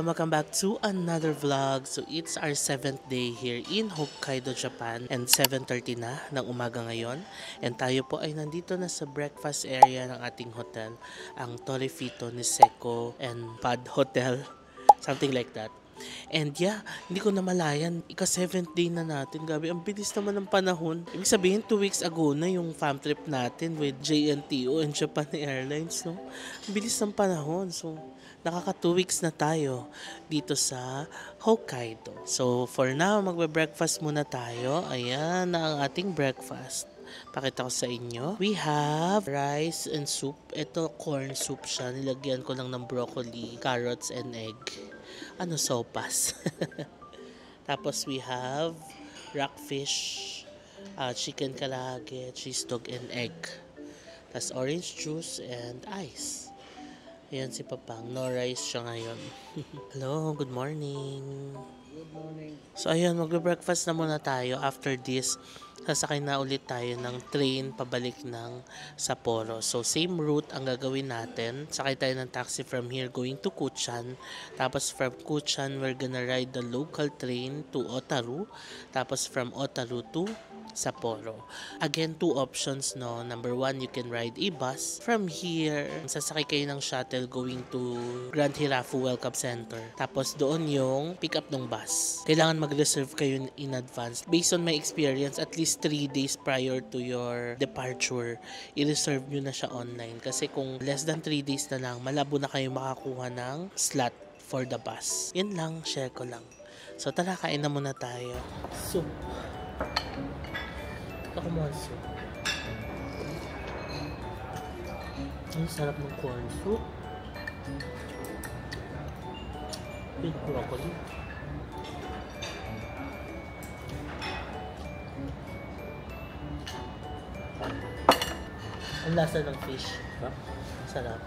welcome back to another vlog. So it's our 7th day here in Hokkaido, Japan, and 7:30 na ng umaga ngayon. And tayo po ay nandito na sa breakfast area ng ating hotel, ang Torrefito Niseko and Pad Hotel, something like that. And yeah, hindi ko namalayan, ika-7th day na natin. Gabi, ang bilis naman ng panahon. Ibig sabihin, 2 weeks ago na yung fam trip natin with JNTO and Japan Airlines, no? Ang bilis ng panahon. So, nakaka 2 weeks na tayo dito sa Hokkaido. So, for now, magbe-breakfast muna tayo. Ayan na ang ating breakfast. Pakita ko sa inyo. We have rice and soup. Ito, corn soup siya. Nilagyan ko lang ng broccoli, carrots, and egg. Sopas. Tapos we have rockfish, chicken kalahage, cheese dog, and egg. Tapos orange juice and ice. Ayan si Papang. No rice siya ngayon. Hello, good morning. Good morning. So ayan, magbe-breakfast na muna tayo. After this, sasakay na ulit tayo ng train pabalik ng Sapporo. So same route ang gagawin natin. Sakay tayo ng taxi from here going to Kuchan. Tapos from Kuchan, we're gonna ride the local train to Otaru. Tapos from Otaru to Sapporo. Again, 2 options, no? Number 1, you can ride a bus. From here, sasakay kayo ng shuttle going to Grand Hirafu Welcome Center. Tapos doon yung pick up ng bus. Kailangan mag-reserve kayo in advance. Based on my experience, at least 3 days prior to your departure, i-reserve nyo na siya online. Kasi kung less than 3 days na lang, malabo na kayo makakuha ng slot for the bus. Yan lang, share ko lang. So tara, kain na muna tayo. Soup. Ako mo soup. Ang sarap ng corn soup. With broccoli. Ang lasa ng fish. Huh? Sarap.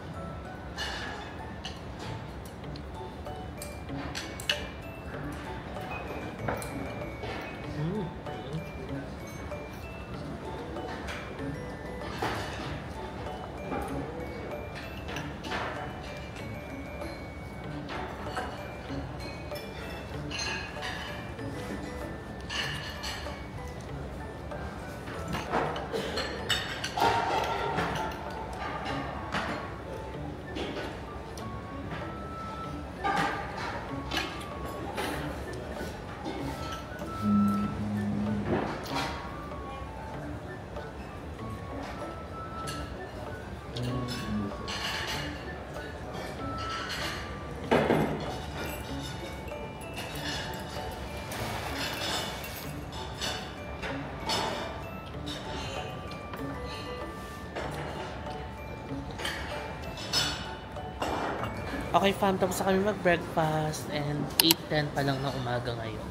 Okay fam, tapos na kami mag-breakfast and 8:10 pa lang ng umaga ngayon.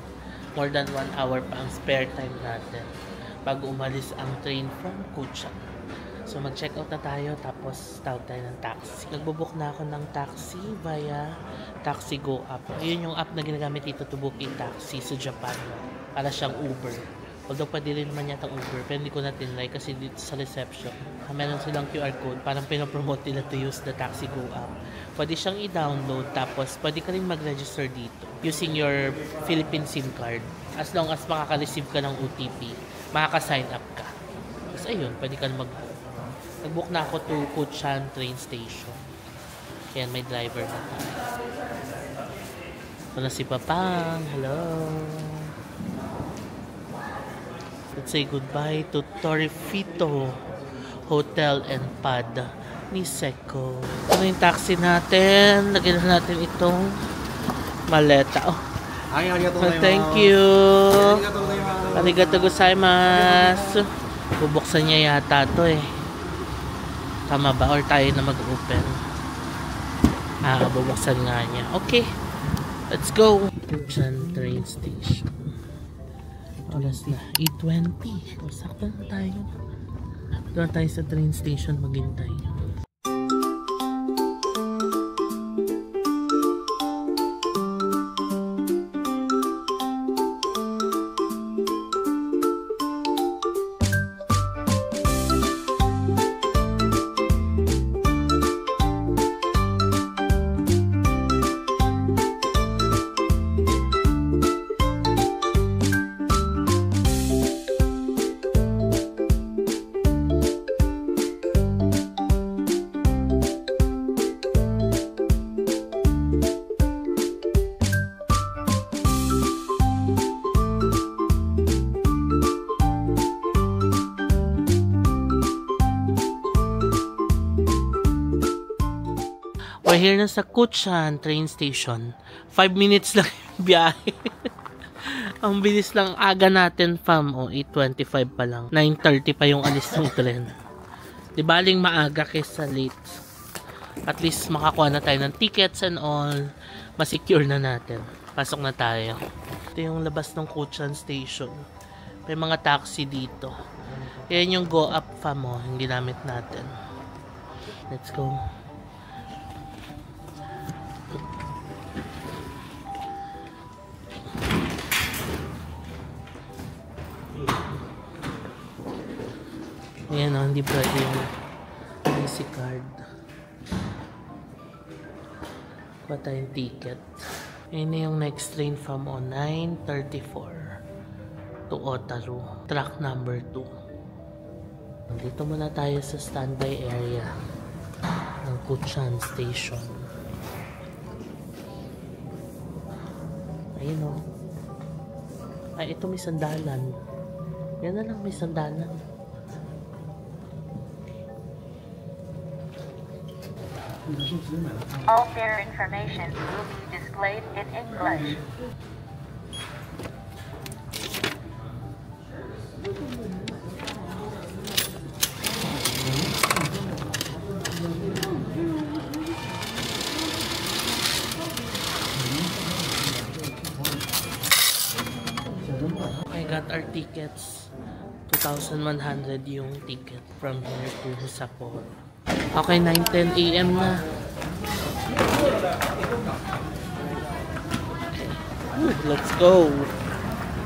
More than 1 hour pa ang spare time natin bago umalis ang train from Kuchan. So mag-check out na tayo tapos tawag tayo ng taxi. Nagbubook na ako ng taxi via Taxi Go app. Ayun yung app na ginagamit dito to booking taxi sa Japan. Para siyang Uber. Although pwede rin naman yata Uber, pero hindi ko na tinry kasi dito sa reception, meron silang QR code, parang pinopromote nila to use the Taxi Go app. Pwede siyang i-download, tapos pwede ka rin mag-register dito using your Philippine SIM card. As long as makaka-receive ka ng OTP, makaka-sign up ka. Tapos ayun, pwede ka mag-book. Nag-book na ako to Kuchan train station. Kaya may driver na tayo. Ito na si Papang. Hello. Let's say goodbye to Torrefito Hotel and Pad Niseko. Ito yung taxi natin. Lagyan na natin itong maleta. Oh. Thank you. Arigatou gozaimasu. Bubuksan niya yata to eh. Tama ba? Or tayo na mag-open? Bubuksan nga niya. Okay. Let's go. Kuchan train station. Oras na 8:20. O, sakto na tayo. Doon tayo sa train station maghintay. We're here na sa Kuchan train station. 5 minutes lang yung biyahe. Ang bilis lang aga natin, fam. 8:25 pa lang. 9:30 pa yung alis ng tren. Di baling maaga kaysa late. At least makakuha na tayo ng tickets and all. Masecure na natin. Pasok na tayo. Ito yung labas ng Kuchan station. May mga taxi dito. Yan yung go up, fam, yung ginamit natin. Let's go. Ayan o, hindi pwede yung easy card. Kuha tayong ticket. Ayan na yung next train from 9:34 to Otaru. Track number 2. Dito muna tayo sa standby area ng Kuchan Station. Ayun o. Ay, ito may sandalan. Yan na lang, may sandalan. All fare information will be displayed in English. I got our tickets. 2,100 yung ticket from here to Sapporo. Okay, 9:10 AM na. Let's go.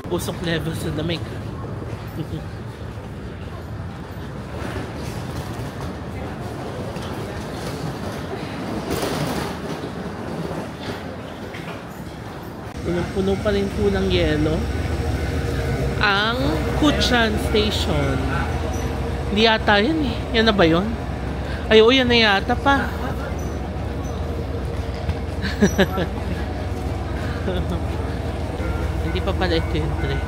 Usok level sa damig. Punong-puno pa rin po ng yelo ang Kuchan Station. Hindi yata yan eh. Yan na ba yun? Ay, oo, yan na yata pa. Hindi pa pala ito yung train.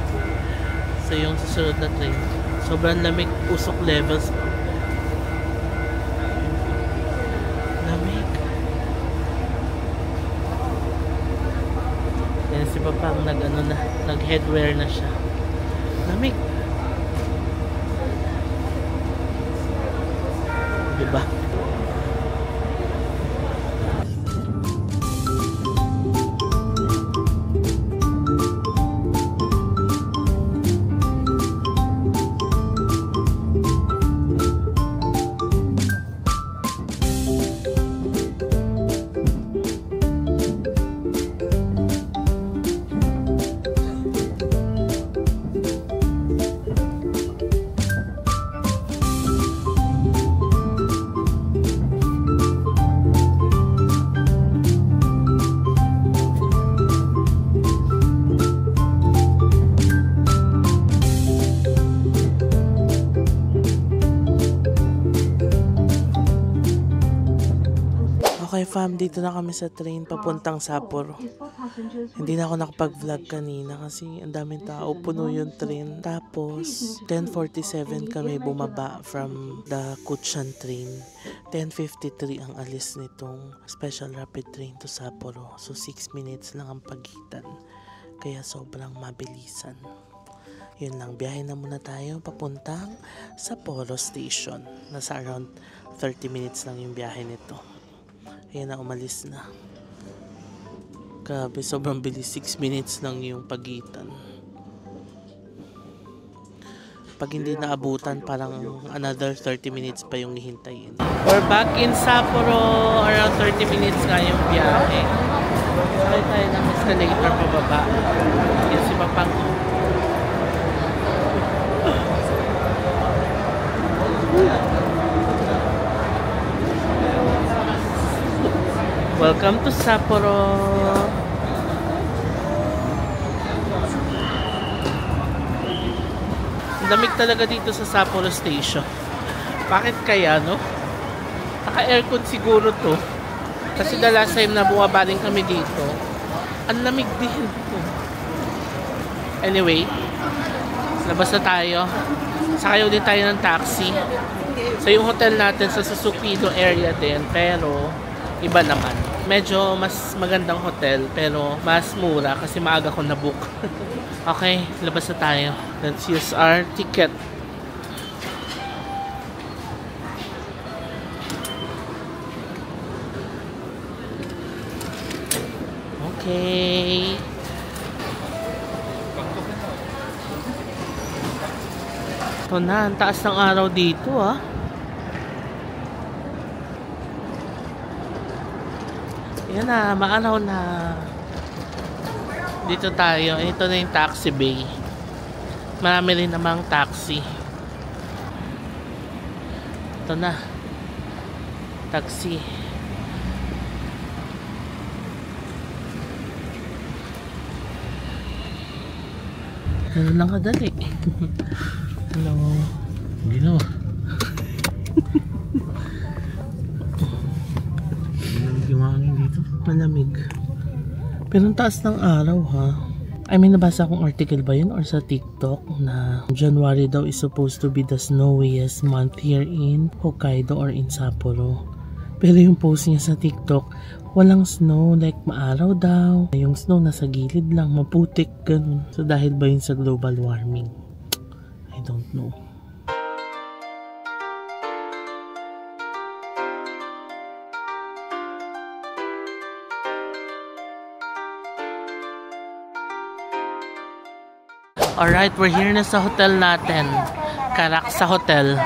So, yung susunod na train. Sobrang lamig, usok levels. Lamig. Yan si Papang nag-headwear na siya. Lamig. Diba? Okay fam, dito na kami sa train papuntang Sapporo. Hindi na ako nakapag-vlog kanina kasi ang daming tao, puno yung train. Tapos 10:47 kami bumaba from the Kuchan train. 10:53 ang alis nitong special rapid train to Sapporo. So 6 minutes lang ang pagitan. Kaya sobrang mabilisan. Yun lang, biyahe na muna tayo papuntang Sapporo Station. Nasa around 30 minutes lang yung biyahe nito. Ayan na, umalis na. Grabe, sobrang bilis. 6 minutes lang yung pagitan. Pag hindi naabutan, parang another 30 minutes pa yung hihintayin. We're back in Sapporo. Around 30 minutes nga yung biyahe. Sakay tayo ng escalator pababa. Yan si Papang. Welcome to Sapporo. Lamig talaga dito sa Sapporo Station. Bakit kaya, no? Naka-aircon siguro to. Kasi the last time na bumabaling kami dito, ang lamig din. Anyway, labas na tayo. Sakay ulit tayo ng taxi. So yung hotel natin sa Suzuki area din, pero Iba naman. Medyo mas magandang hotel pero mas mura kasi maaga ko na-book. Okay, labas na tayo. Let's use our ticket. Okay. Ito na, ang taas ng araw dito ah. Yan na, maaraw na. Dito tayo. Ito na yung taxi bay. Marami rin namang taxi. Ito na. Taxi. Ano lang kadali. Hello. Gino. Malamig yung hangin dito. Malamig. Pero ang taas ng araw ha. I mean, nabasa akong article ba yun or sa TikTok na January daw is supposed to be the snowiest month here in Hokkaido or in Sapporo. Pero yung post niya sa TikTok, walang snow, like maaraw daw. Yung snow nasa gilid lang, maputik, ganun. So dahil ba yun sa global warming? I don't know. Alright, we're here na sa hotel natin. Karaksa Hotel.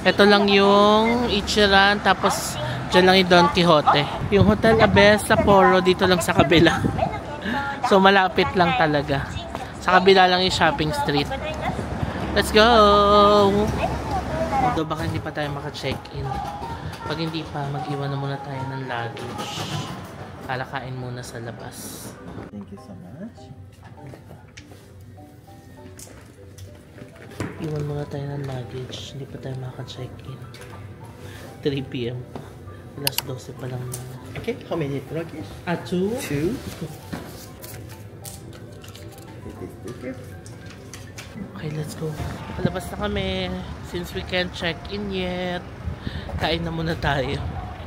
Ito lang yung Ichiran, tapos dyan lang yung Don Quixote. Yung Hotel Abe Sapporo, dito lang sa kabila. So malapit lang talaga. Sa kabila lang yung shopping street. Let's go! Although baka hindi pa tayo maka-check-in. Pag hindi pa, mag-iwan na muna tayo ng luggage. Kalakain muna sa labas. Thank you so much. Iwan muna tayo ng luggage. Hindi pa tayo makaka-check-in. 3 PM pa. Alas 12 pa lang na. Okay, how many luggage? 2? 2. Okay, let's go. Palabas na kami. Since we can't check in yet, kain na muna tayo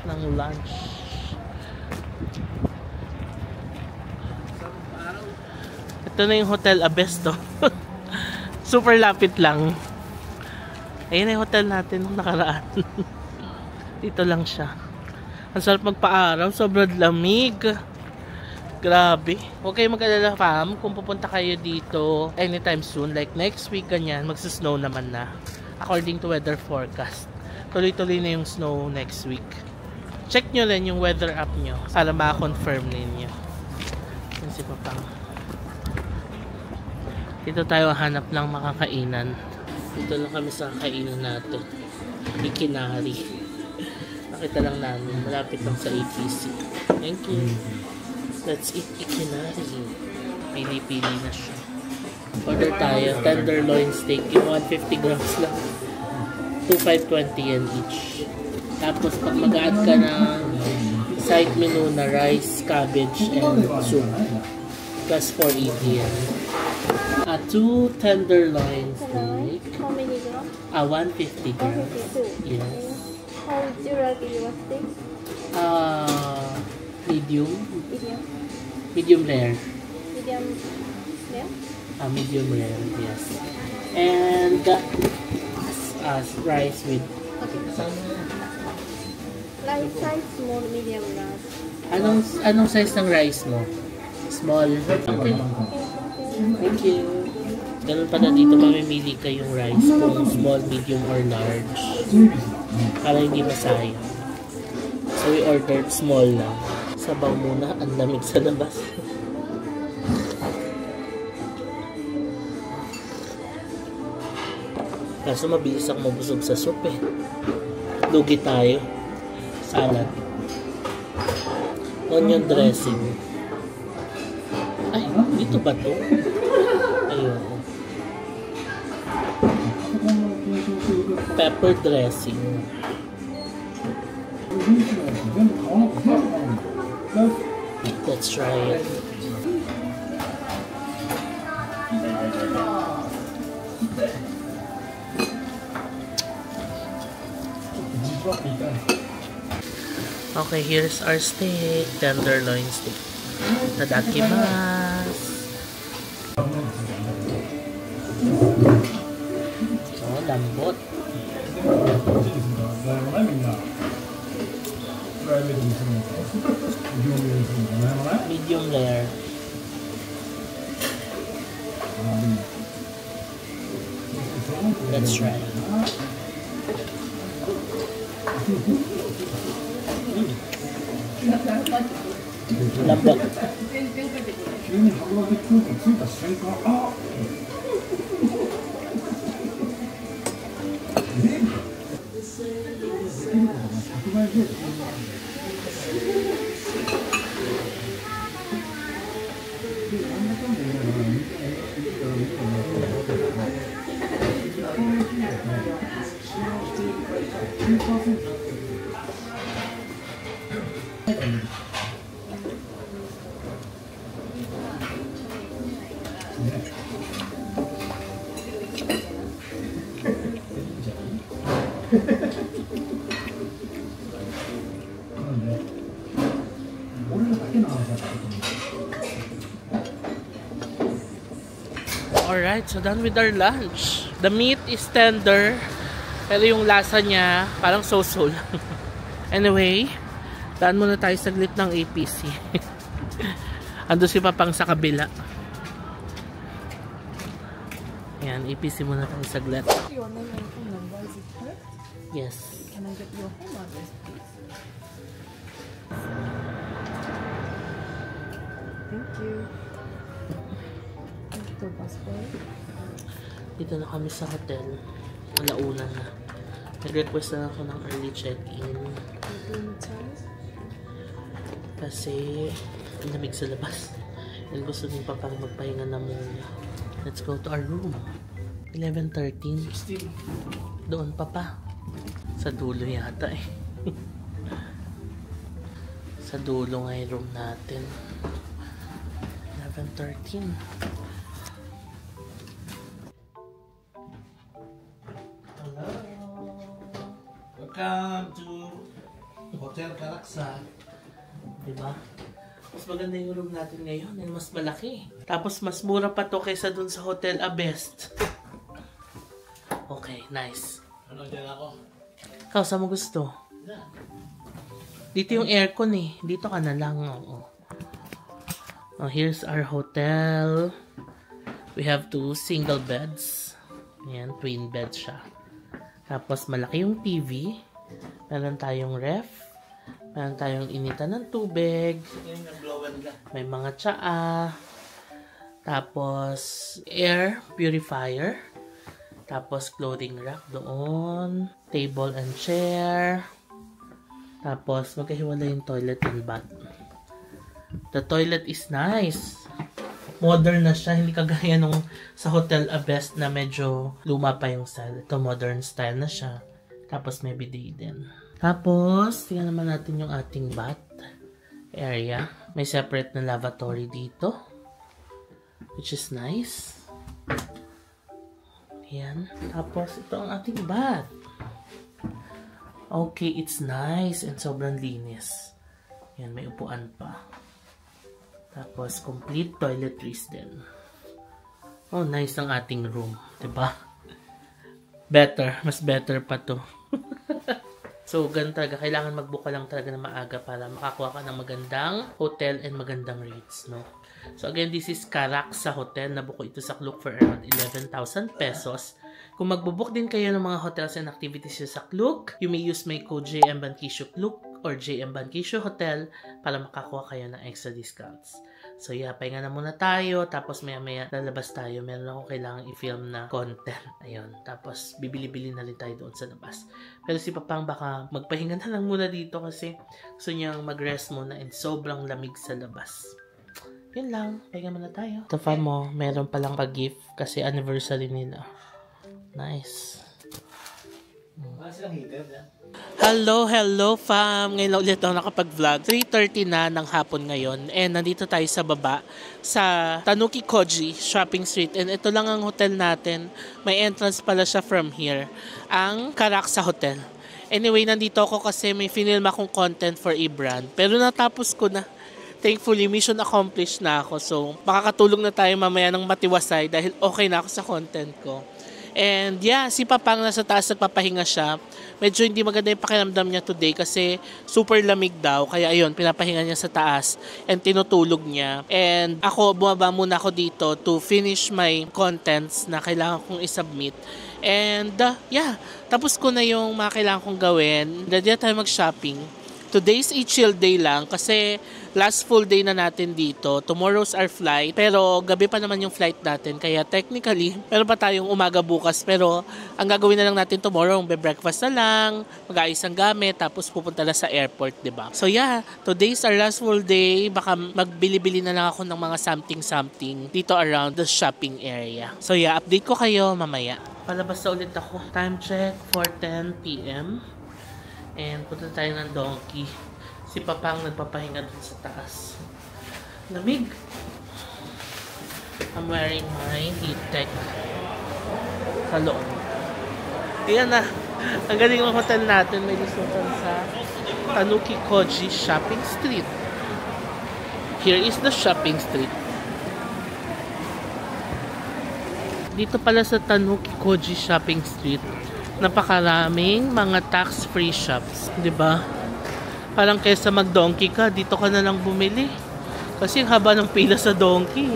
ng lunch. Ito na yung Hotel Abesto. Super lapit lang. Ayun na yung hotel natin nung nakaraan. Dito lang siya. Ang sarap magpa-araw. Sobrang lamig. Grabe. Huwag kayong mag-alala fam kung pupunta kayo dito anytime soon. Like next week ganyan. Magsasnow naman na. According to weather forecast. Tuloy-tuloy na yung snow next week. Check nyo rin yung weather app nyo para ma-confirm ninyo. Yan si Papang. Dito tayo hanap ng makakainan. Dito lang kami sa kainan natin. Ikinari. Nakita lang namin. Malapit lang sa ATC. Thank you. Let's eat Ikinari. Pili-pili na siya. Order tayo. Tenderloin steak. Yung 150 grams lang. 2,520 yen each. Tapos pag mag-add ka ng side menu na rice, cabbage, and soup. Plus 480 yen. 2 tenderloin steak. How many grams? 150 grams. 152. Yes. How would you like your steak? Medium. Medium. Medium rare. Medium. Yeah. Medium rare, yes. And rice with Rice size, small, medium, large. Anong size ng rice mo? Small. Okay. Thank you. Ganun pala dito, mamimili kayong rice kung small, medium, or large. Para hindi masayang. So we ordered small lang. Sabaw muna, ang lamig sa labas. Kaso mabilis ako mabusog sa soup eh. Lugi tayo. Salad. Onion dressing. Ay, dito ba to? Ayun. Pepper dressing. Let's try it. Okay, here's our steak. Tenderloin steak. Tadakimasu. Oh, lambot. Medium rare. Let's try. Lambot. Alright, so done with our lunch. The meat is tender, pero yung lasa niya parang so-so lang. Anyway, daan muna tayo saglit ng APC. Ando si Papang sa kabila. Ayan, APC muna tayo saglit. Your name and phone number, is it correct? Yes. Can I get your home address, please? Thank you. Ito, passport. Dito na kami sa hotel. Alauna na. Nag-request na ako ng early check-in. Kasi lamig sa labas. And gusto din pa pang magpahinga na muna. Let's go to our room. 11:13. Doon pa. Sa dulo yata eh. Sa dulo nga yung room natin. 11:13. Hello. Welcome to Hotel Karaksa. Diba? Mas maganda yung room natin ngayon and mas malaki. Tapos mas mura pa to kaysa dun sa Hotel Abest. Okay, nice. Ano dyan ako? Ikaw, saan mo gusto? Dito yung aircon eh. Dito ka na lang. Oh, here's our hotel. We have 2 single beds. Ayan, twin beds siya. Tapos malaki yung TV. Meron tayong ref. Meron tayong initan ng tubig. May mga tsaa. Tapos air purifier. Tapos clothing rack doon. Table and chair. Tapos magkahiwalay yung toilet and bath. The toilet is nice. Modern na siya. Hindi kagaya nung sa Hotel Abest na medyo luma pa yung style. Ito modern style na siya. Tapos may bidet din. Tapos, tingnan naman natin yung ating bath area. May separate na lavatory dito. Which is nice. Ayan. Tapos, ito ang ating bath. Okay, it's nice and sobrang linis. Ayan, may upuan pa. Tapos, complete toiletries din. Oh, nice ang ating room. Diba? Better. Mas better pa to. So, ganun talaga. Kailangan mag-book ka lang talaga na maaga para makakuha ka ng magandang hotel and magandang rates, no? So, again, this is Karaksa Hotel. Nabook ko ito sa Klook for around 11,000 pesos. Kung magbo-book din kayo ng mga hotels and activities sa Klook, you may use my code JM Bankisyo Klook or JM Bankisyo Hotel para makakuha kayo ng extra discounts. So yeah, pahinga na muna tayo. Tapos maya-maya lalabas tayo. Meron akong kailangang i-film na content. Ayun. Tapos bibili-bili na rin tayo doon sa labas. Pero si Papang baka magpahinga na lang muna dito kasi gusto niyang mag-rest muna and sobrang lamig sa labas. Yun lang. Pahinga muna tayo. Ito pa mo, meron palang pag-gift kasi anniversary nila. Nice. Hello fam! Ngayon ulit ako nakapag-vlog. 3:30 na ng hapon ngayon. And nandito tayo sa baba sa Tanuki Koji Shopping Street. And ito lang ang hotel natin. May entrance pala siya from here. Ang Karaksa Hotel. Anyway, nandito ako kasi may finilm akong content for e-brand. Pero natapos ko na. Thankfully, mission accomplished na ako. So, makakatulong na tayo mamaya ng matiwasay dahil okay na ako sa content ko. And yeah, si Papang nasa taas nagpapahinga siya. Medyo hindi maganda yung pakiramdam niya today kasi super lamig daw. Kaya ayun, pinapahinga niya sa taas and tinutulog niya. And ako, bumaba muna ako dito to finish my contents na kailangan kong isubmit. And yeah, tapos ko na yung mga kailangan kong gawin. Ready na tayo mag-shopping. Today's a chill day lang kasi last full day na natin dito. Tomorrow's our flight. Pero gabi pa naman yung flight natin. Kaya technically, meron pa tayong umaga bukas. Pero ang gagawin na lang natin tomorrow, be-breakfast na lang, mag-aayos ang gamit, tapos pupunta na sa airport, diba? So yeah, today's our last full day. Baka magbili-bili na lang ako ng mga something-something dito around the shopping area. So yeah, update ko kayo mamaya. Palabas na ulit ako. Time check, 4:10 p.m. And punta tayo ng Donkey. Si Papang nagpapahinga dun sa taas. Lamig. I'm wearing my heat tech sa loob. Ayan na. Ang galing ng hotel natin. May lusutan sa Tanuki Koji Shopping Street. Here is the shopping street. Dito pala sa Tanuki Koji Shopping Street, napakaraming mga tax-free shops, 'di ba? Parang kaysa mag-donkey ka, dito ka na lang bumili. Kasi haba ng pila sa donkey.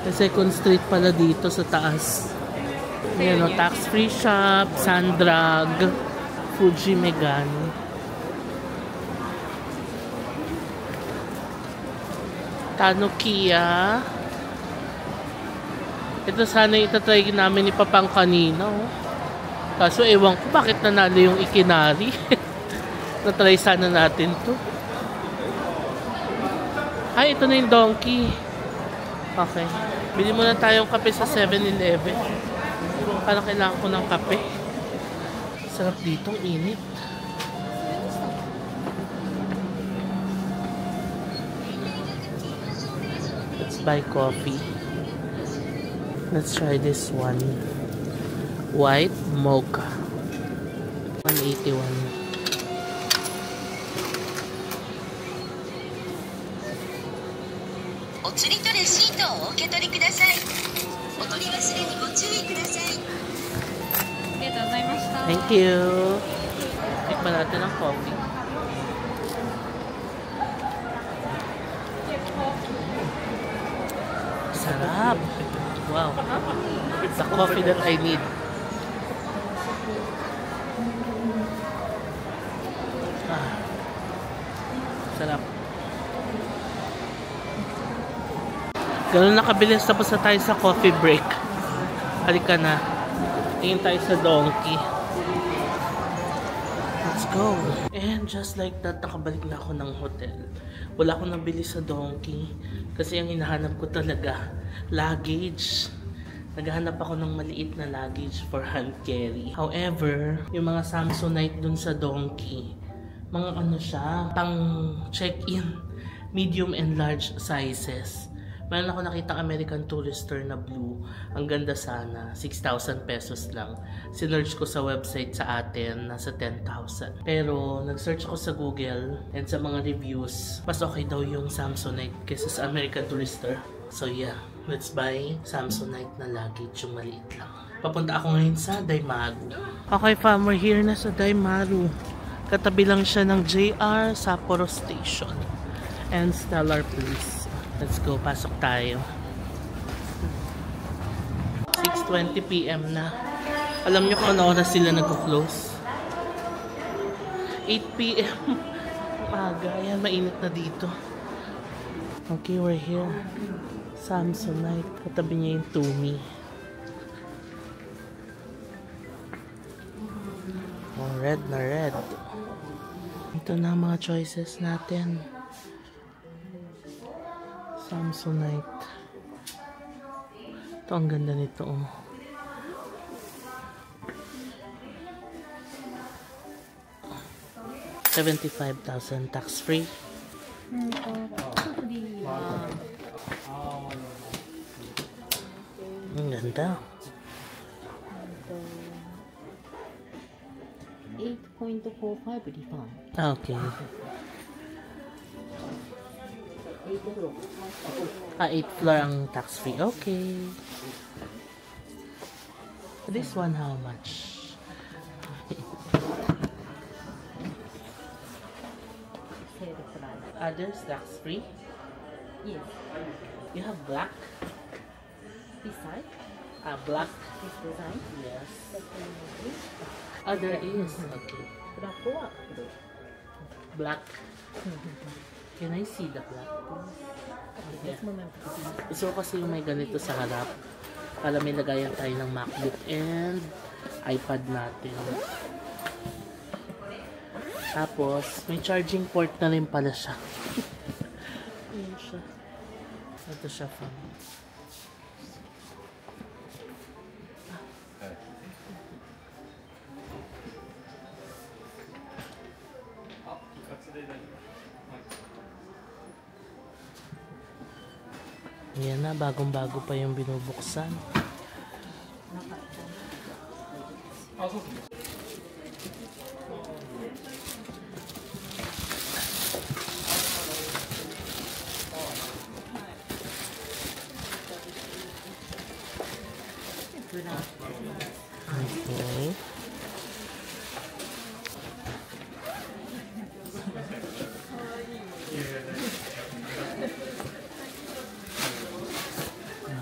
The second street pala dito sa taas. Ayan o, tax-free shop, Sandrag, Fuji Megan. Tanukiya. Ito sana itatry namin ni Papang kanina. Oh. Kaso ewan ko bakit nanalo yung Ikinari. Natry sana natin to. Ay, ito na yung donkey. Okay. Bili muna tayong kape sa 7-Eleven. Parang kailangan ko ng kape. Sarap ditong init. Let's buy coffee. Let's try this one. White mocha. 181. Thank you. Tikman natin ang coffee. Sarap. Wow. It's the coffee that I need. Sarap. Ganun nakabilis, tapos na tayo sa coffee break. Halika na. Tingin tayo sa donkey. Let's go. And just like that, nakabalik na ako ng hotel. Wala akong nabili sa donkey. Kasi ang hinahanap ko talaga, luggage. Naghahanap ako ng maliit na luggage for hand carry. However, yung mga Samsonite dun sa donkey, mga ano siya, pang check-in, medium and large sizes. Meron ako nakitang American Tourister na blue. Ang ganda sana. 6,000 pesos lang. Sinearch ko sa website sa atin, nasa 10,000. Pero, nag-search ako sa Google and sa mga reviews, mas okay daw yung Samsonite kaysa sa American Tourister. So yeah, let's buy Samsonite na luggage, yung maliit lang. Papunta ako ngayon sa Daimaru. Okay fam, we're here na sa Daimaru. Katabi lang siya ng JR Sapporo Station and Stellar Place. Let's go, pasok tayo. 6:20 p.m. na. Alam nyo kung ano oras sila nag-close? 8 p.m. Aga, ayan, mainit na dito. Okay, we're here. Samsonite, katabi niya yung Tumi. Oh, red na red. Ito na mga choices natin. Samsonite. Ito, ang ganda nito. Oh. $75,000 tax-free. Ang ganda. 0.45 refund. Okay. 8th floor ang tax-free. Okay. This one, how much? Others tax-free? Yes. You have black? This side, Black? this design. Yes. Oh, there is. Okay. Black or blue? Black. Can I see the black? Yeah. This moment. Gusto ko kasi yung may ganito sa harap. Para may lagayan tayo ng MacBook and iPad natin. Tapos, may charging port na rin pala siya. Ayan siya. Ito siya fan. Ayan na, bagong-bago pa yung binubuksan. Okay.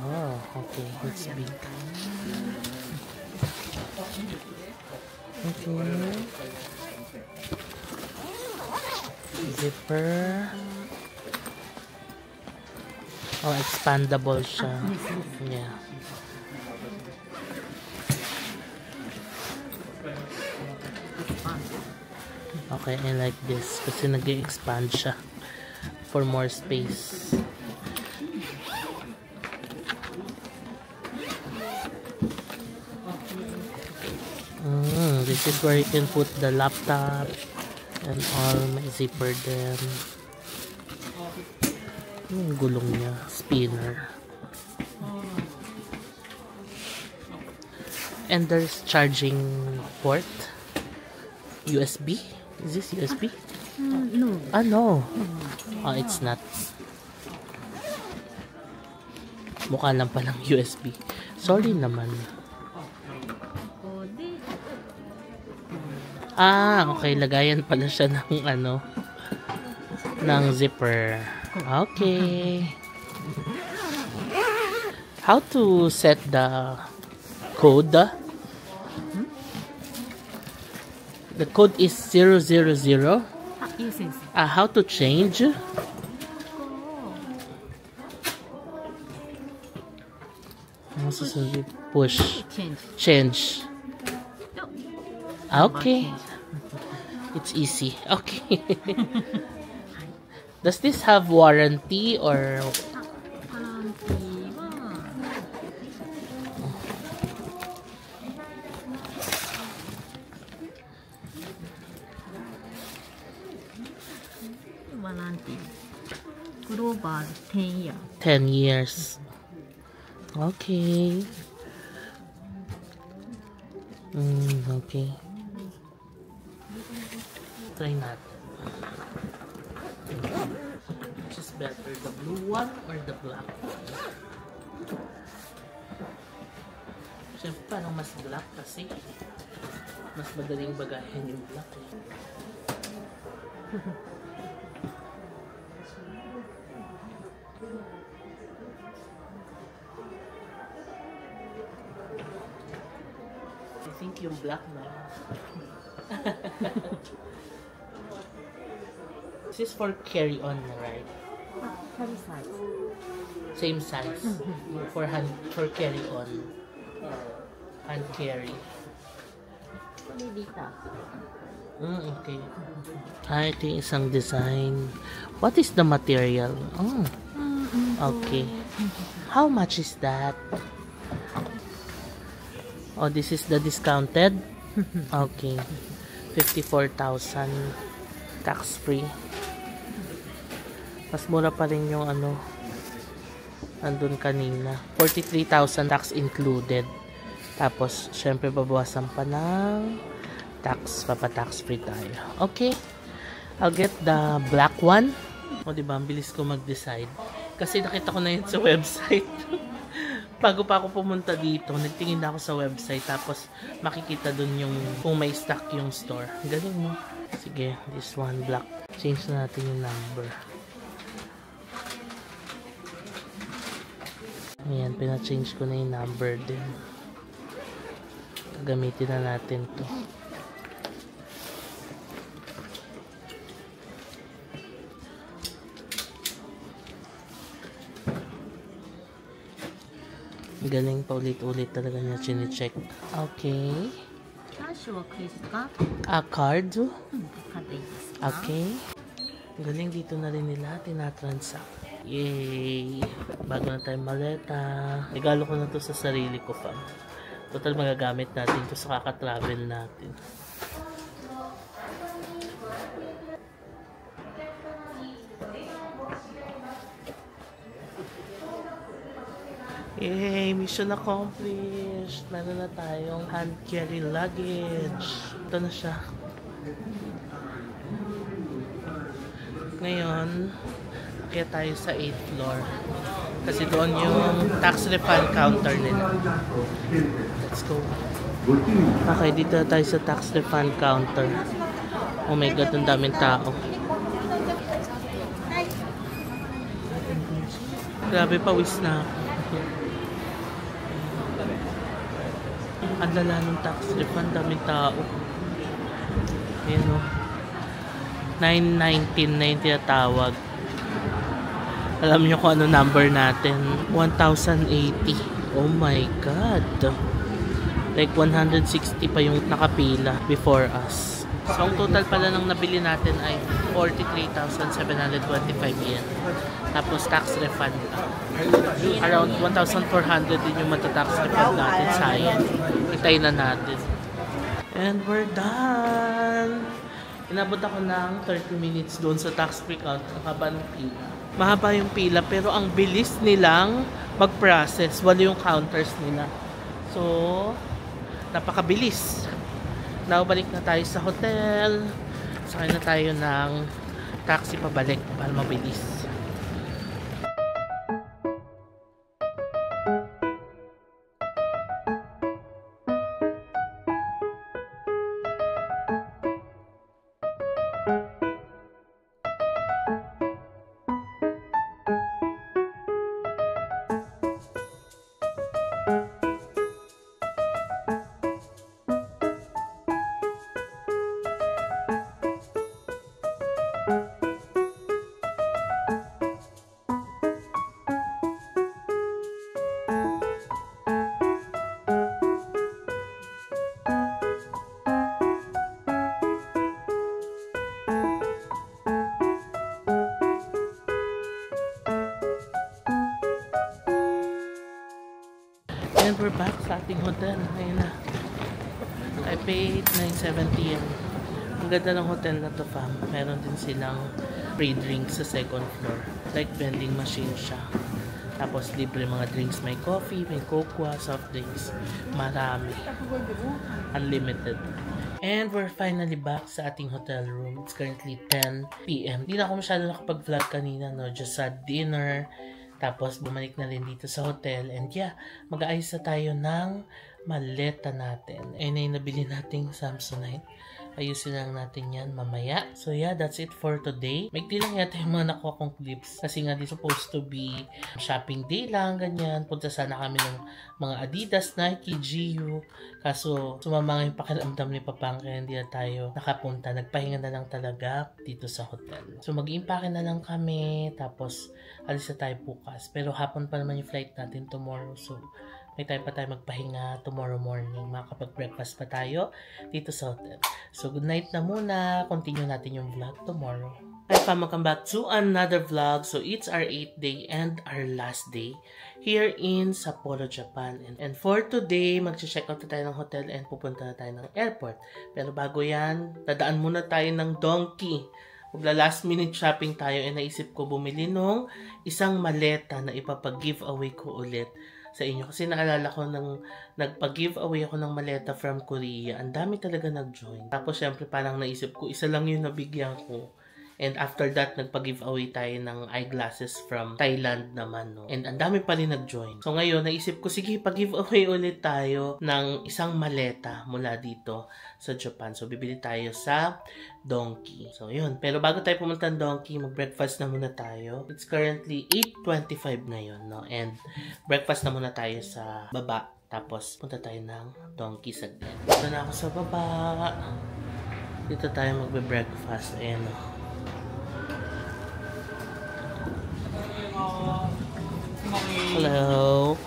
Oh, okay. It's big. Okay. Zipper. Oh, expandable siya. Yeah. Okay, I like this kasi nag-expand siya for more space. This is where you can put the laptop and all. May zipper din. Yung gulong niya, spinner. And there's charging port. USB? Is this USB? No. Ah, no. Oh, it's not. Mukha lang palang USB. Sorry naman. Ah, okay. Lagayan pala siya ng ano, ng zipper. Okay. How to set the code? The code is 000. Yes, yes. How to change? Push. Change. Okay. It's easy. Okay. Does this have warranty or? Warranty. Global 10 years. 10 years. Okay. Okay. Try natin. Which is better, the blue one or the black one? Siyempre, parang mas black kasi mas madaling bagahin yung black. I think yung black na. This is for carry-on, right? Carry size. Same size. For carry-on. Hand carry. Okay. Ito yung isang design. What is the material? Oh. Okay. How much is that? Oh, this is the discounted? Okay. 54,000 tax-free. Mas mura pa rin yung ano andun kanina. 43,000 tax included. Tapos, syempre babawasan pa ng Papa-tax free tayo. Okay. I'll get the black one. O diba, ang bilis ko mag-decide. Kasi nakita ko na yun sa website. Bago pa ako pumunta dito, nagtingin na ako sa website. Tapos makikita dun yung kung may stock yung store. Galing mo. Sige, this one black. Change na natin yung number. Ayan, pina-change ko na yung number din. Gamitin na natin to. Galing, pa ulit-ulit talaga niya chine-check. Okay. キャッシュはクレジットか Card. カードでいいですか Okay. Galing, dito na rin nila tinatransact. Yay! Bago na tayong maleta. Regalo ko na to sa sarili ko pa. Total magagamit natin to sa kaka-travel natin. Yay! Mission accomplished! Meron na tayong hand carry luggage. Ito na siya. Ngayon, kaya tayo sa 8th floor. Kasi doon yung tax refund counter nila. Let's go. Okay, dito na tayo sa tax refund counter. Oh my God, ang daming tao. Grabe, pawis na ako. Ang lala ng tax refund, daming tao. Ayan o. 919 na yung tinatawag. Alam nyo kung ano number natin. 1,080. Oh my God. Like 160 pa yung nakapila before us. So ang total pala ng nabili natin ay 43,725 yen. Tapos tax refund. Around 1,400 din yung matatax refund natin. Sayang. Itay na natin. And we're done! Inabot ako ng 30 minutes doon sa tax-free counter. Mahaba ng pila. Mahaba yung pila pero ang bilis nilang mag-process. Wala yung counters nila. So, napakabilis. Now, balik na tayo sa hotel. Sakay na tayo ng taxi pabalik para mabilis. And we're back sa ating hotel. Ayun na. I paid 970 yen. Ang ganda ng hotel na to, fam. Meron din silang free drinks sa second floor. Like vending machine siya. Tapos libre mga drinks. May coffee, may cocoa, soft drinks. Marami. Unlimited. And we're finally back sa ating hotel room. It's currently 10 PM. Hindi na ako masyado nakapag-vlog kanina, no? Just had dinner. Tapos bumalik na rin dito sa hotel. And yeah, mag-aayos na tayo ng maleta natin. And ay nabili nating Samsonite. Ayusin lang natin yan mamaya. So yeah, that's it for today. Maikli lang yata yung mga nakuha kong clips. Kasi nga di supposed to be shopping day lang, ganyan. Punta sana kami ng mga Adidas, Nike, GU. Kaso sumama nga yung pakiramdam ni Papang kaya hindi na tayo nakapunta. Nagpahinga na lang talaga dito sa hotel. So mag-iimpake na lang kami. Tapos alis na tayo bukas. Pero hapon pa naman yung flight natin tomorrow. So may time pa tayo magpahinga tomorrow morning. Makakapag-breakfast pa tayo dito sa hotel. So, good night na muna. Continue natin yung vlog tomorrow. Hi fam, welcome back to another vlog. So, it's our 8th day and our last day here in Sapporo, Japan. And for today, mag-check out na tayo ng hotel and pupunta na tayo ng airport. Pero bago yan, dadaan muna tayo ng Donkey. Magla last minute shopping tayo and naisip ko bumili nung isang maleta na ipapag-giveaway ko ulit sa inyo. Kasi naalala ko nang nagpa-giveaway ako ng maleta from Korea. Ang dami talaga nag-join. Tapos syempre parang naisip ko, isa lang yung nabigyan ko. And after that, nagpa-giveaway tayo ng eyeglasses from Thailand naman, no? And ang dami pa rin nag-join. So ngayon, naisip ko, sige, pag-giveaway ulit tayo ng isang maleta mula dito sa Japan. So bibili tayo sa Donkey. So yun. Pero bago tayo pumunta ng Donkey, mag-breakfast na muna tayo. It's currently 8:25 ngayon, no? And breakfast na muna tayo sa baba. Tapos punta tayo ng Donkey saglit. Dito na ako sa baba. Dito tayo magbe-breakfast. Ayan, no? Hello.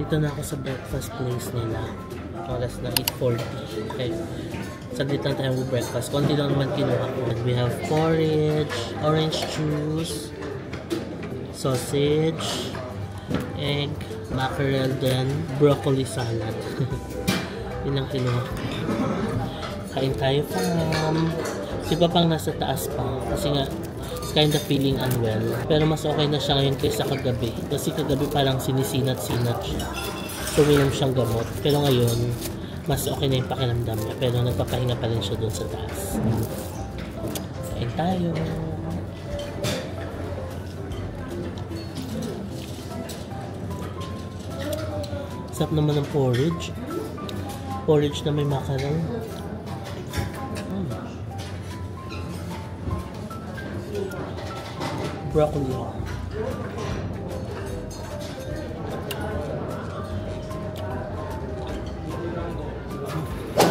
Dito na ako sa breakfast place nila. Oras na 8:40. Okay. Saglit lang tayo mag-breakfast. Konti lang naman kinuha ko. And we have porridge, orange juice, sausage, egg, mackerel, then broccoli salad. Yun ang kinuha ko. Kain tayo fam. Si Papang nasa taas pa. Kasi nga, kind of feeling unwell. Pero mas okay na siya ngayon kaysa kagabi. Kasi kagabi parang sinisinat-sinat siya. So, uminom siyang gamot. Pero ngayon, mas okay na yung pakiramdam niya. Pero nagpapahinga pa rin siya doon sa taas. Kain tayo. Sarap naman ng porridge. Porridge na may mackerel. Broccoli.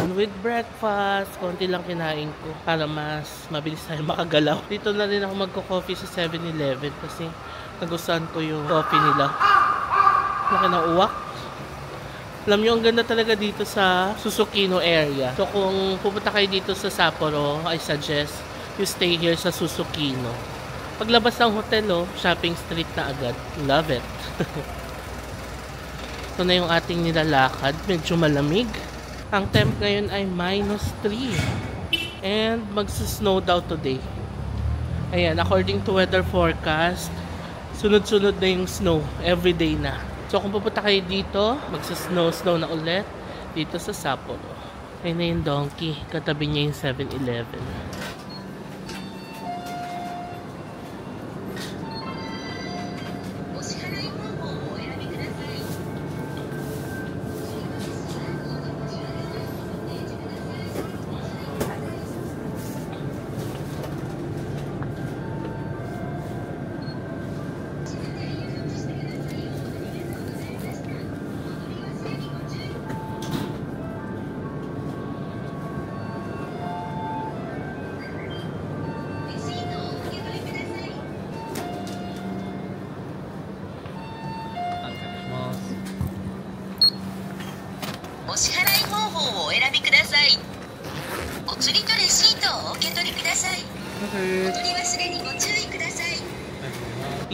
And with breakfast, konti lang kinain ko para mas mabilis tayo makagalaw. Dito na rin ako magko-coffee sa 7-Eleven kasi nagustuhan ko yung coffee nila. Laki na uwak. Alam nyo, ang ganda talaga dito sa Susukino area. So kung pupunta kayo dito sa Sapporo, I suggest you stay here sa Susukino. Paglabas ng hotel, shopping street na agad. Love it. Ito na yung ating nilalakad. Medyo malamig. Ang temp ngayon ay -3. And magsa-snow daw today. Ayan, according to weather forecast, sunod-sunod na yung snow. Everyday na. So kung pupunta kayo dito, magsa-snow na ulit dito sa Sapporo. Ayun na yung Donkey. Katabi niya yung 7-Eleven.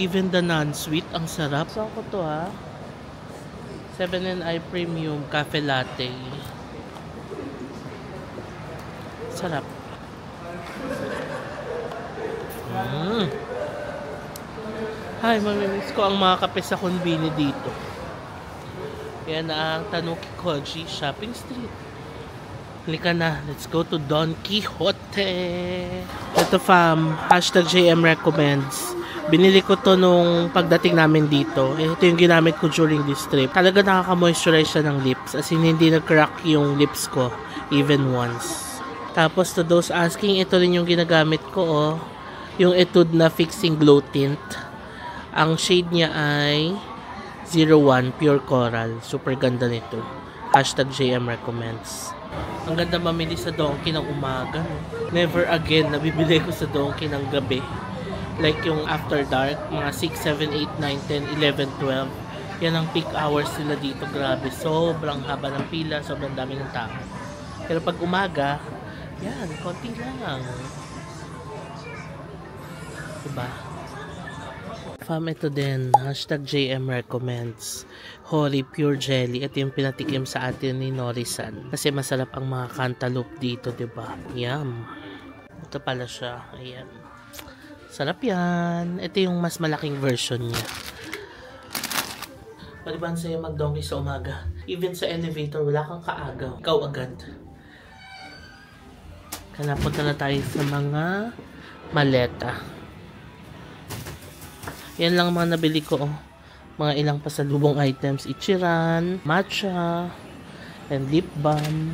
Even the non-sweet, ang sarap. So ako to 7&I Premium Cafe Latte. Sarap. Ay, mamimiss ko ang mga kape sa konbini dito. Yan ang Tanuki Koji Shopping Street. Halika na, let's go to Don Quixote. Ito fam, #JM recommends. Binili ko to nung pagdating namin dito. Ito yung ginamit ko during this trip. Talaga nakaka-moisturize siya ng lips. As in, hindi nag-crack yung lips ko even once. Tapos to those asking, ito rin yung ginagamit ko. Yung Etude na Fixing Glow Tint. Ang shade niya ay 01 Pure Coral. Super ganda nito. #JM recommends. Ang ganda mamili sa Donkey ng umaga. Never again nabibili ko sa Donkey ng gabi. Like yung after dark, mga 6, 7, 8, 9, 10, 11, 12. Yan ang peak hours nila dito. Grabe, sobrang haba ng pila, sobrang dami ng tao. Pero pag umaga, yan, konti lang. Diba? Fam, ito din. #JM recommends. Holy Pure Jelly. Ito yung pinatikim sa atin ni Norisan. Kasi masarap ang mga cantaloupe dito, diba? Yum. Ito pala siya. Ayan. Sarap yan. Ito yung mas malaking version niya. Paliban sa'yo mag-donkey sa umaga. Even sa elevator, wala kang kaagaw. Ikaw agad. Kaya napunta na tayo sa mga maleta. Yan lang mga nabili ko. Mga ilang pasalubong items. Ichiran, matcha, and lip balm.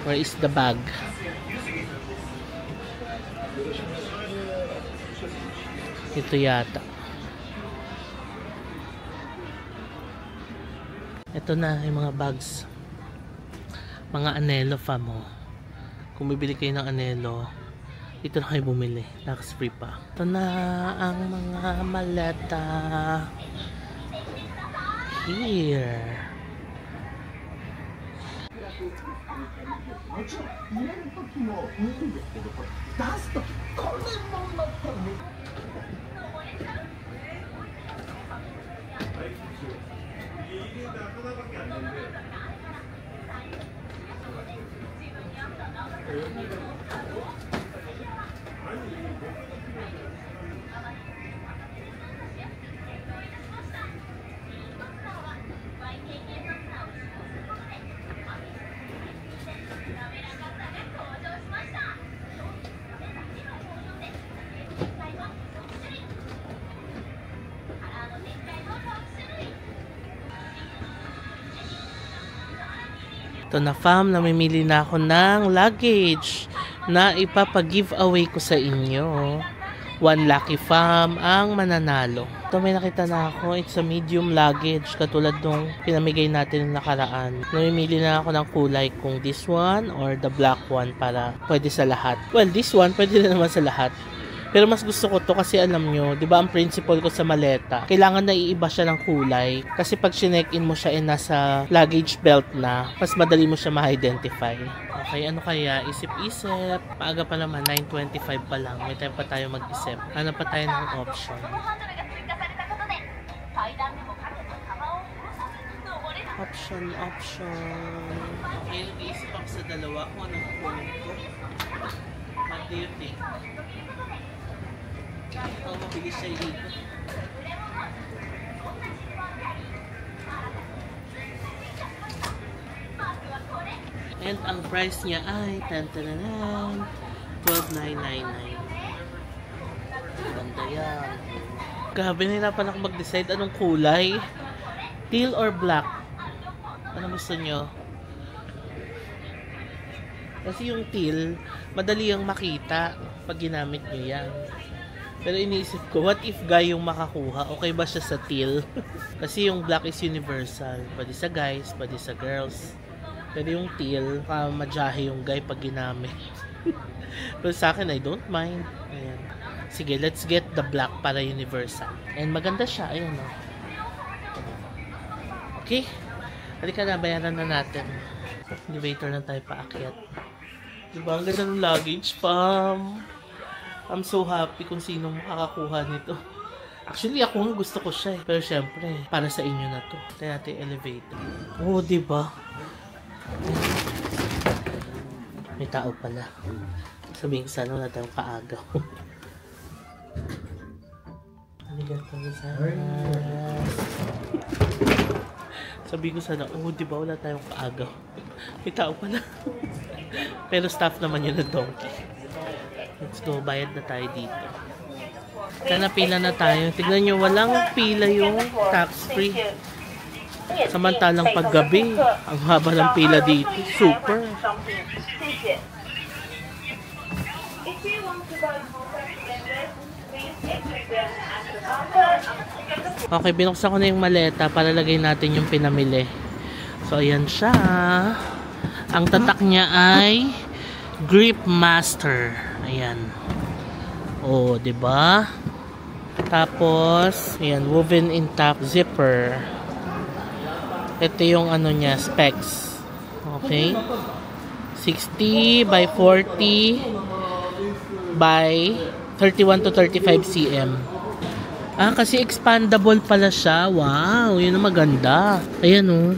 Where is the bag? Ito yata. Ito na yung mga bags. Mga Anello fam mo. Kung bibili kayo ng Anello, dito na kayo bumili. Tax free pa. Ito na ang mga maleta. Here. Ito na fam, namimili na ako ng luggage na ipapag-giveaway ko sa inyo. 1 lucky fam ang mananalo. Ito may nakita na ako, it's a medium luggage katulad nung pinamigay natin ng nakaraan. Namimili na ako ng kulay kung this one or the black one para pwede sa lahat. Well, this one pwede na naman sa lahat. Pero mas gusto ko to kasi alam nyo, di ba ang principle ko sa maleta, kailangan na iiba siya ng kulay. Kasi pag sinek-in mo siya nasa luggage belt na, mas madali mo siya ma-identify. Okay, ano kaya? Isip-isip. Maaga pa naman, 9:25 pa lang. May time pa tayo mag-isip. Hanap pa tayo ng option. Option. Okay, nag-iisip ako sa dalawa kung anong kukunin ko. What do you think? Ito, mabilis siya ikot. And ang price niya ay 12,999. Ganda yan. Grabe, nahirapan ako mag-decide anong kulay. Teal or black? Ano gusto nyo? Kasi yung teal, madali yung makita pag ginamit nyo yan. Pero iniisip ko, what if guy yung makakuha? Okay ba siya sa teal? Kasi yung black is universal. Pwede sa guys, pwede sa girls. Pero yung teal, madyahe yung guy pag ginamit. Pero sa akin, I don't mind. Ayan. Sige, let's get the black para universal. And maganda siya. Ayan o. Okay. Halika na, bayaran na natin. Elevator na tayo paakyat. Diba? Ang ganda ng luggage, fam. I'm so happy kung sino makakakuha nito. Actually, ako nga gusto ko siya eh. Pero syempre, para sa inyo na to. Tayo natin yung elevator. Oo, diba? May tao pala. Sabihin ko sana wala tayong kaagaw. Arigatou gozaimasu. Sabihin ko sana, diba wala tayong kaagaw. May tao pala. Pero staff naman yun ng donkey. Let's go, bayad na tayo dito. Kaya napila na tayo. Tignan nyo, walang pila yung tax-free. Samantalang paggabi, ang haba ng pila dito. Super. If you want to buy more, please Okay, binuksan ko na yung maleta para lagay natin yung pinamili. So, ayan siya. Ang tatak niya ay Grip Master. Ayan. Oh, 'di ba? Tapos, ayan, woven in top zipper. Ito yung ano niya, specs. Okay? 60 by 40 by 31 to 35 cm. Ah, kasi expandable pala siya. Wow, yun ang maganda. Ayan oh.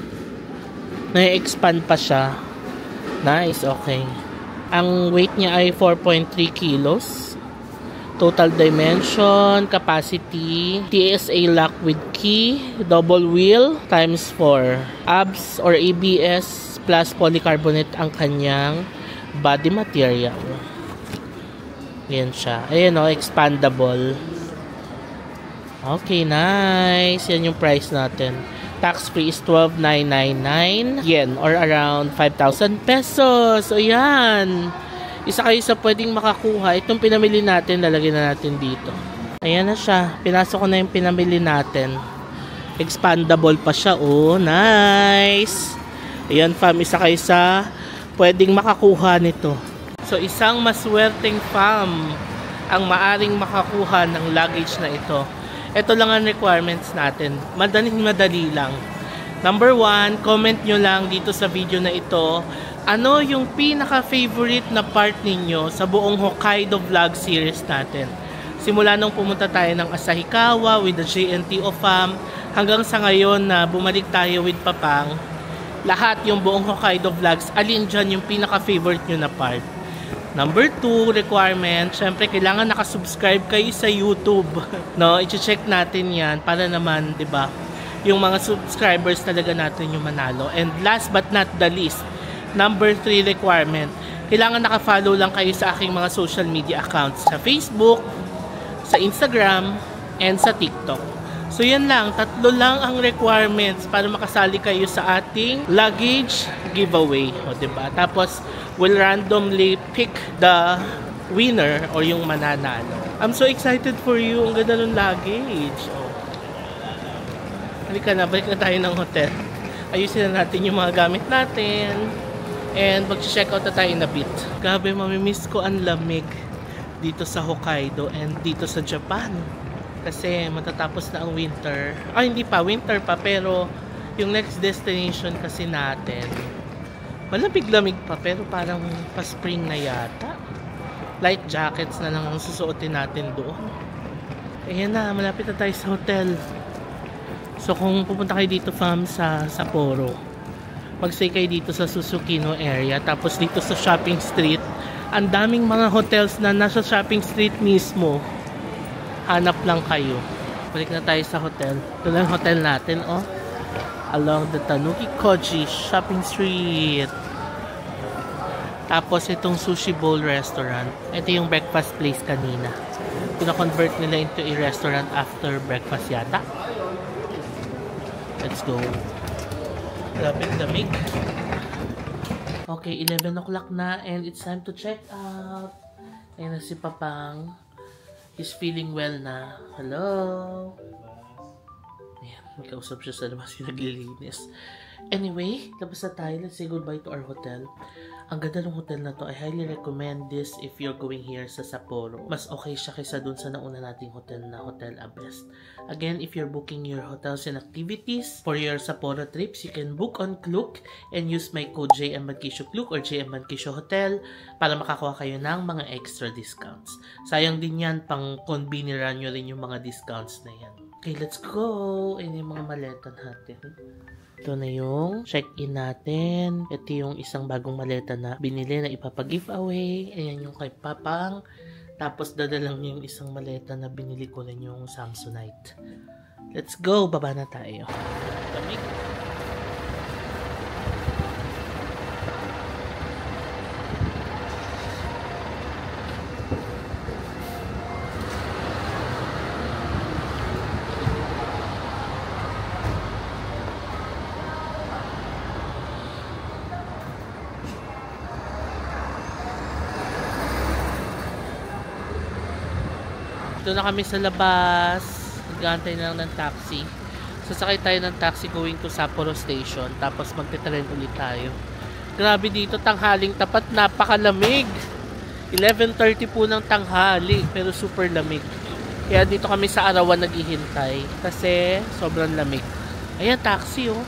Na-expand pa siya. Nice, okay. Ang weight niya ay 4.3 kilos. Total dimension, capacity, TSA lock with key, double wheel, times 4. ABS or ABS plus polycarbonate ang kanyang body material. Ayan siya. Ayan o, expandable. Okay, nice. Yan yung price natin. Tax free is 12,999 yen or around 5,000 pesos. So, yan. Isa kayo sa pwedeng makakuha. Itong pinamili natin, lalagyan na natin dito. Ayan na siya. Pinasok ko na yung pinamili natin. Expandable pa siya. Oh, nice. Ayan, fam. Isa kayo sa pwedeng makakuha nito. So, isang maswerteng fam ang maaring makakuha ng luggage na ito. Ito lang ang requirements natin. Madali lang. Number 1, comment nyo lang dito sa video na ito. Ano yung pinaka-favorite na part ninyo sa buong Hokkaido vlog series natin? Simula nung pumunta tayo ng Asahikawa with the JNT of Fam hanggang sa ngayon na bumalik tayo with Papang. Lahat yung buong Hokkaido vlogs, alin dyan yung pinaka-favorite nyo na part? Number 2 requirement, syempre kailangan nakasubscribe kayo sa YouTube. No, i-check natin 'yan para naman, 'di ba? Yung mga subscribers talaga natin yung manalo. And last but not the least, number 3 requirement, kailangan naka-follow lang kayo sa aking mga social media accounts sa Facebook, sa Instagram, and sa TikTok. So yan lang, 3 lang ang requirements para makasali kayo sa ating luggage giveaway, o 'di ba? Tapos we'll randomly pick the winner or yung mananalo. I'm so excited for you. Ang ganda ng luggage. Oh. Halika na, balik na tayo ng hotel. Ayusin na natin yung mga gamit natin. And mag-check out na tayo na bit. Grabe, mamimiss ko ang lamig dito sa Hokkaido and dito sa Japan. Kasi matatapos na ang winter. Ay, hindi pa. Winter pa. Pero yung next destination kasi natin, malamig-lamig pa pero parang pa-spring na yata. Light jackets na lang ang susuotin natin doon. Ayan na, malapit na tayo sa hotel. So kung pupunta kayo dito fam sa Sapporo, mag-stay kayo dito sa Susukino area. Tapos dito sa shopping street, ang daming mga hotels na nasa shopping street mismo. Hanap lang kayo. Balik na tayo sa hotel. Ito lang hotel natin, oh. Along the Tanuki Koji Shopping Street. Tapos itong Sushi Bowl Restaurant. Ito yung breakfast place kanina. Pina-convert nila into a restaurant after breakfast yata. Let's go. Lapit lamig. Okay, 11 o'clock na and it's time to check out. Ayan na si Papang. He's feeling well na. Hello. Ayan, may kausap siya sa labas yung naglilinis. Anyway, labas na tayo. Let's say goodbye to our hotel. Ang ganda ng hotel na to. I highly recommend this if you're going here sa Sapporo. Mas okay siya kaysa dun sa nauna nating hotel na Hotel Abest. Again, if you're booking your hotels and activities for your Sapporo trips, you can book on Klook and use my code JM Bankisyo Klook or JM Bankisyo Hotel para makakuha kayo ng mga extra discounts. Sayang din yan, pang conveniran nyo rin yung mga discounts na yan. Okay, let's go! Ayan yung mga maleta natin. Ito na yung check-in natin. Ito yung isang bagong maleta na binili na ipapag-giveaway. Ayan yung kay Papang. Tapos dadalang yung isang maleta na binili ko rin yung Samsonite. Let's go! Baba na tayo. Lamig. Doon na kami sa labas. Nag-aantay na lang ng taxi. Sasakay tayo ng taxi going to Sapporo Station. Tapos magte-tren ulit tayo. Grabe dito, tanghaling tapat. Napakalamig. 11:30 po ng tanghali. Pero super lamig. Kaya dito kami sa arawan naghihintay. Kasi sobrang lamig. Ayan, taxi oh.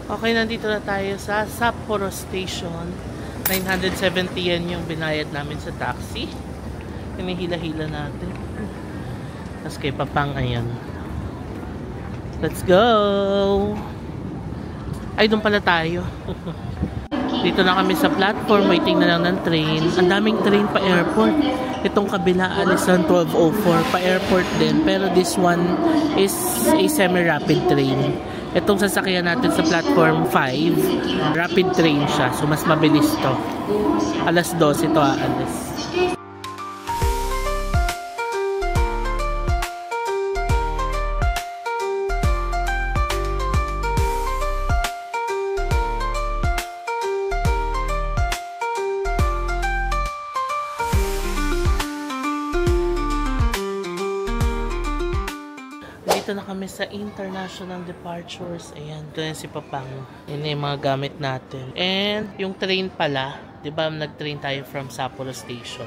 Okay, nandito na tayo sa Sapporo Station. 970 yen yung binayad namin sa taxi. Hinihila-hila natin. Tapos kay Papang, ayan. Let's go! Ay, doon pala tayo. Dito na kami sa platform. Waiting na lang ng train. Ang daming train pa airport. Itong kabila, alisan 12:04 pa airport din. Pero this one is a semi-rapid train. Itong sasakyan natin sa platform 5, rapid train siya. So, mas mabilis to. Alas 12 ito aalis. Dito na kami sa international departures. Ayan, ito yan si Papang. Yan yung mga gamit natin. And yung train pala, di ba nag-train tayo from Sapporo Station.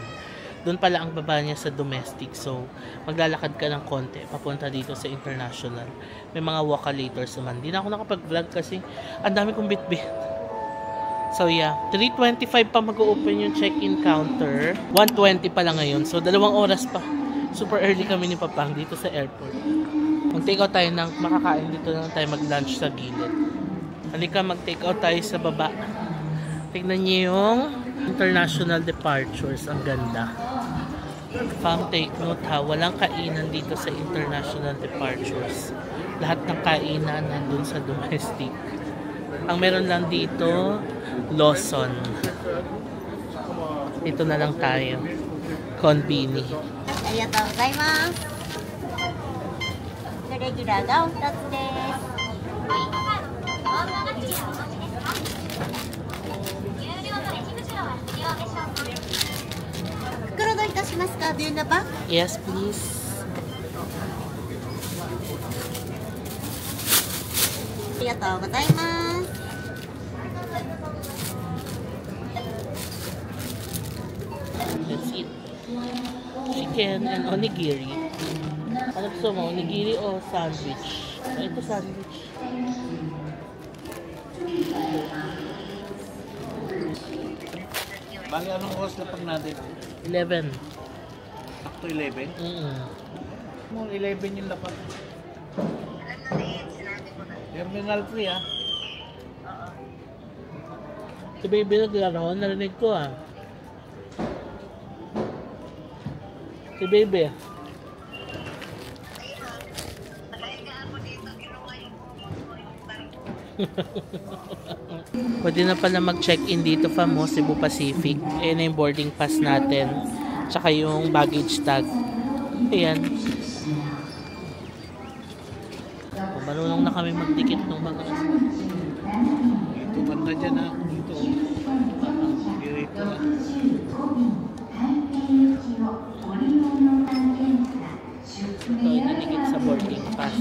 Doon pala ang baba niya sa domestic. So, maglalakad ka ng konti papunta dito sa international. May mga walkalators naman. Di na ako nakapag-vlog kasi ang dami kong bit-bit. So yeah, 3:25 pa mag-open yung check-in counter. 1:20 pa lang ngayon. So, 2 oras pa. Super early kami ni Papang dito sa airport. Mag-take out tayo ng makakain dito lang tayo mag-lunch sa gilid. Halika, mag-take out tayo sa baba. Tignan niyo yung international departures. Ang ganda. Fam, take note ha. Walang kainan dito sa international departures. Lahat ng kainan nandun sa domestic. Ang meron lang dito, Lawson. Dito na lang tayo. Konbini. ありがとうございます。レギュラーがお2つです。袋どういたしますか？Do you know ba? Yes, please. A りがとうございます。Let's eat. Chicken and onigiri. Ano gusto mo? Onigiri o sandwich? Ito sandwich. Bali, anong oras na pag natin? 11. Sakto 11? Mo 11 yung lapat. Terminal 3 ah. Si baby naglaro, narinig ko ah. Si baby. Pwede na pala mag-check-in dito fam mo, Cebu Pacific. Ayan na yung boarding pass natin. Tsaka yung baggage tag. Ayan. O, marunong na kami magdikit ng mga Dito banda dyan ah. Dito. Dito ah. ito inadikit sa boarding pass.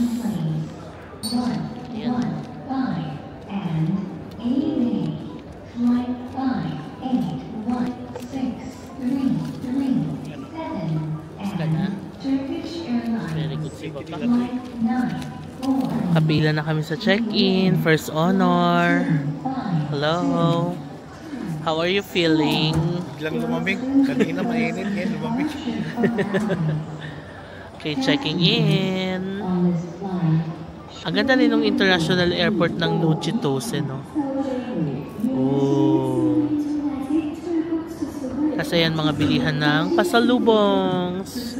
Ayan. Very good si Papa. Kabila na kami sa check-in. First honor. Hello. How are you feeling? Biglang lumamig. Kanina mainit, ngayon lumamig. Okay, checking in. Ang ganda rin ng international airport ng Nochitose, no? Oh. Kasi yan mga bilihan ng pasalubongs.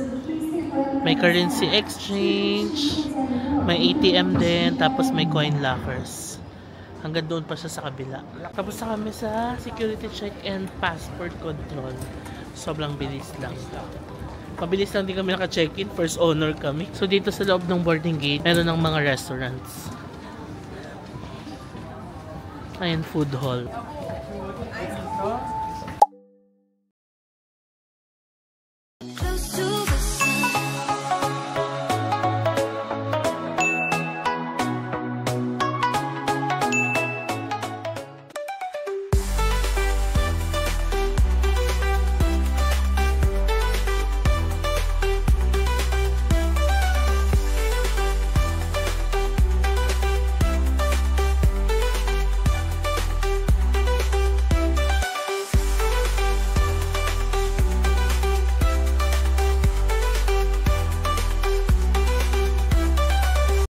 May currency exchange. May ATM din. Tapos may coin lockers. Hanggang doon pa siya sa kabila. Tapos na kami sa security check and passport control. Sobrang bilis lang. Mabilis lang din kami naka-check-in. First honor kami. So dito sa loob ng boarding gate, meron ng mga restaurants. Ayan, food hall.